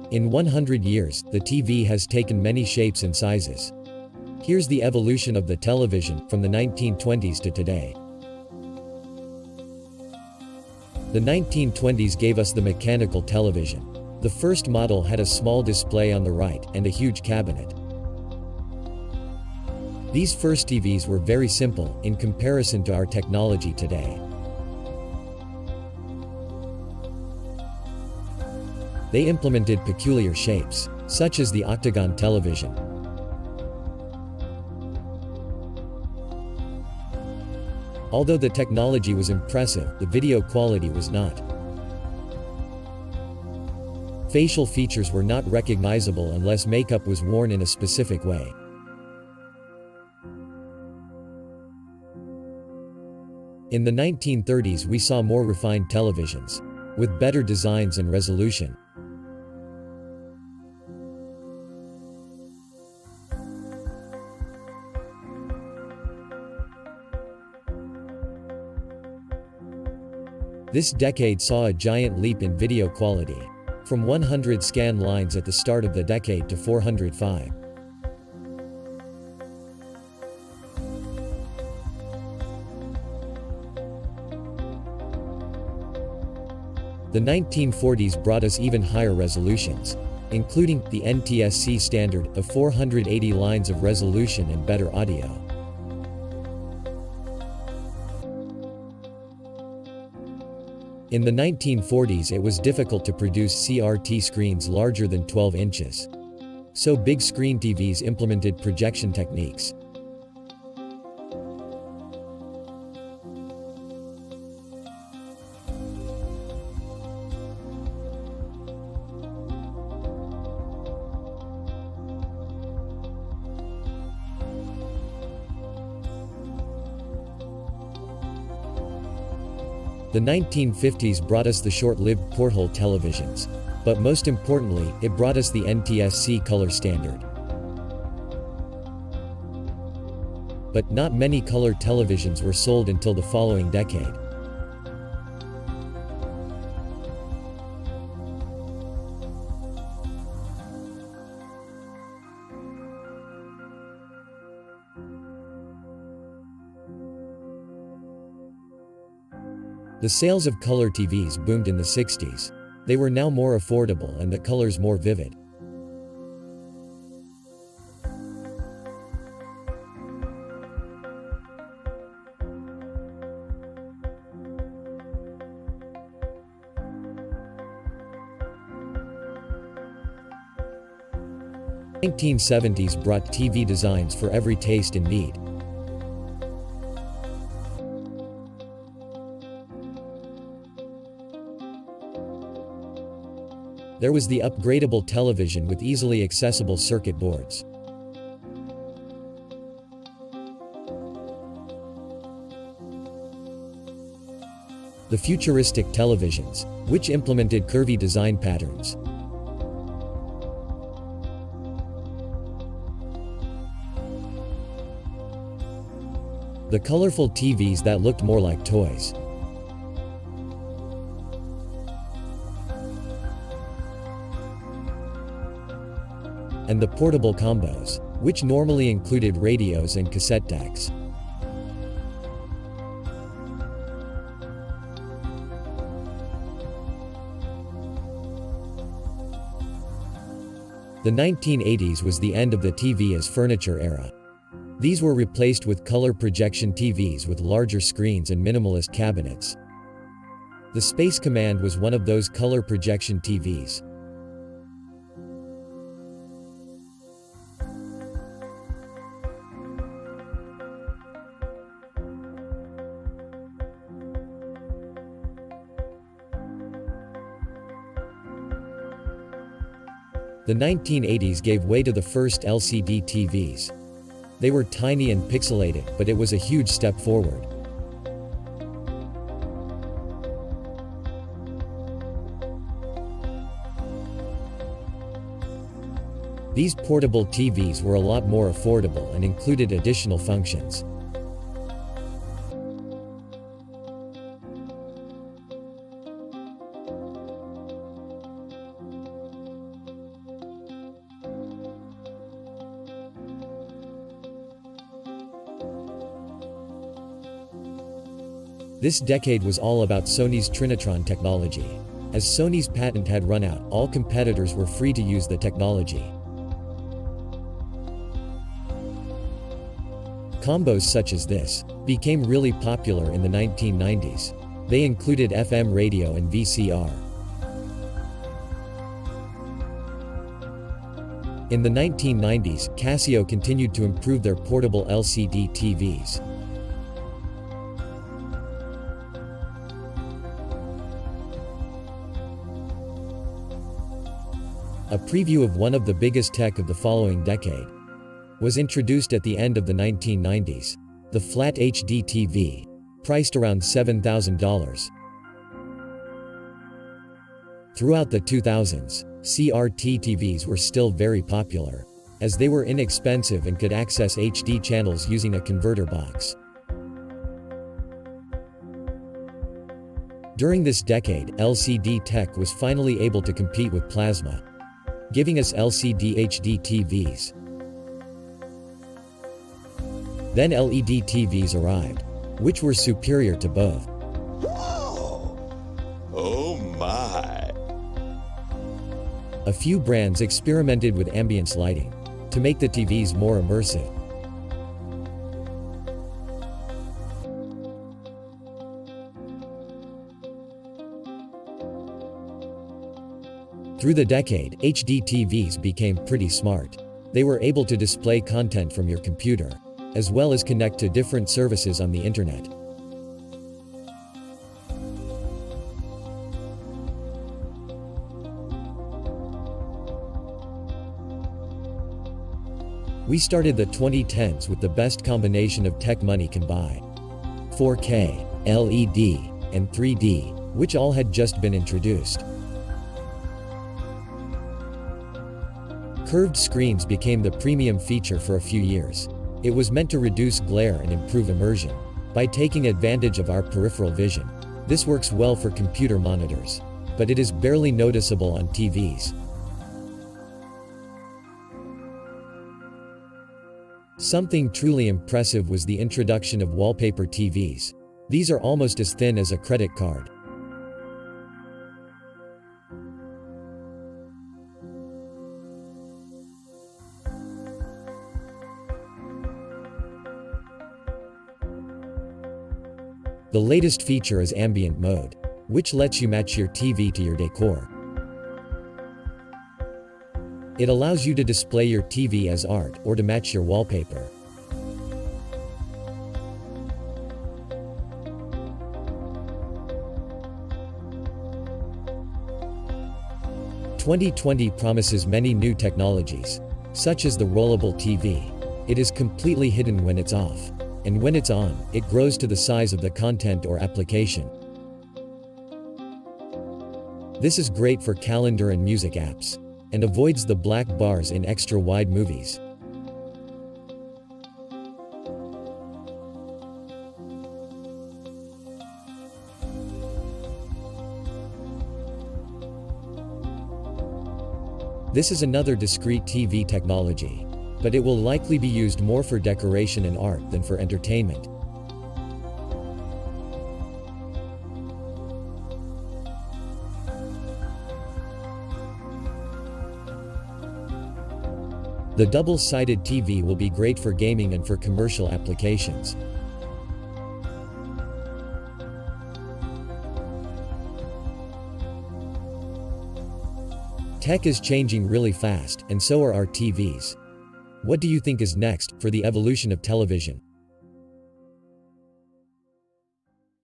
In 100 years, the TV has taken many shapes and sizes. Here's the evolution of the television from the 1920s to today. The 1920s gave us the mechanical television. The first model had a small display on the right and a huge cabinet. These first TVs were very simple in comparison to our technology today. They implemented peculiar shapes, such as the octagon television. Although the technology was impressive, the video quality was not. Facial features were not recognizable unless makeup was worn in a specific way. In the 1930s we saw more refined televisions, with better designs and resolution. This decade saw a giant leap in video quality, from 100 scan lines at the start of the decade to 405. The 1940s brought us even higher resolutions, including the NTSC standard of 480 lines of resolution and better audio. In the 1940s it was difficult to produce CRT screens larger than 12 inches. So big screen TVs implemented projection techniques. The 1950s brought us the short-lived porthole televisions, but most importantly, it brought us the NTSC color standard. But not many color televisions were sold until the following decade. The sales of color TVs boomed in the 60s. They were now more affordable and the colors more vivid. The 1970s brought TV designs for every taste and need. There was the upgradable television with easily accessible circuit boards. The futuristic televisions, which implemented curvy design patterns. The colorful TVs that looked more like toys. And the portable combos, which normally included radios and cassette decks. The 1980s was the end of the TV as furniture era. These were replaced with color projection TVs with larger screens and minimalist cabinets. The Space Command was one of those color projection TVs. The 1980s gave way to the first LCD TVs. They were tiny and pixelated, but it was a huge step forward. These portable TVs were a lot more affordable and included additional functions. This decade was all about Sony's Trinitron technology. As Sony's patent had run out, all competitors were free to use the technology. Combos such as this became really popular in the 1990s. They included FM radio and VCR. In the 1990s, Casio continued to improve their portable LCD TVs. A preview of one of the biggest tech of the following decade was introduced at the end of the 1990s, the Flat HD TV, priced around $7,000. Throughout the 2000s, CRT TVs were still very popular, as they were inexpensive and could access HD channels using a converter box. During this decade, LCD tech was finally able to compete with plasma, giving us LCD HD TVs. Then LED TVs arrived, which were superior to both. Whoa! Oh my! A few brands experimented with ambience lighting to make the TVs more immersive. Through the decade, HD TVs became pretty smart. They were able to display content from your computer, as well as connect to different services on the internet. We started the 2010s with the best combination of tech money can buy: 4K, LED, and 3D, which all had just been introduced. Curved screens became the premium feature for a few years. It was meant to reduce glare and improve immersion by taking advantage of our peripheral vision. This works well for computer monitors, but it is barely noticeable on TVs. Something truly impressive was the introduction of wallpaper TVs. These are almost as thin as a credit card. The latest feature is ambient mode, which lets you match your TV to your decor. It allows you to display your TV as art or to match your wallpaper. "2020 promises many new technologies, such as the rollable TV. It is completely hidden when it's off, and when it's on, it grows to the size of the content or application. This is great for calendar and music apps, and avoids the black bars in extra-wide movies. This is another discrete TV technology, but it will likely be used more for decoration and art than for entertainment. The double-sided TV will be great for gaming and for commercial applications. Tech is changing really fast, and so are our TVs. What do you think is next for the evolution of television?